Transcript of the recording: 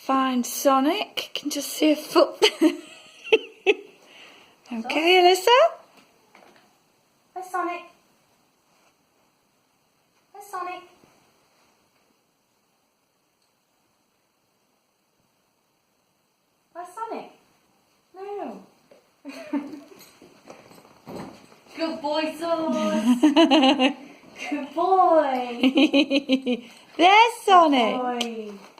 find Sonic. You can just see a foot. Okay, Alyssa? Where's Sonic? Where's Sonic? Where's Sonic? No. Good boy, Sauce. Good boy. There's Sonic. Good boy.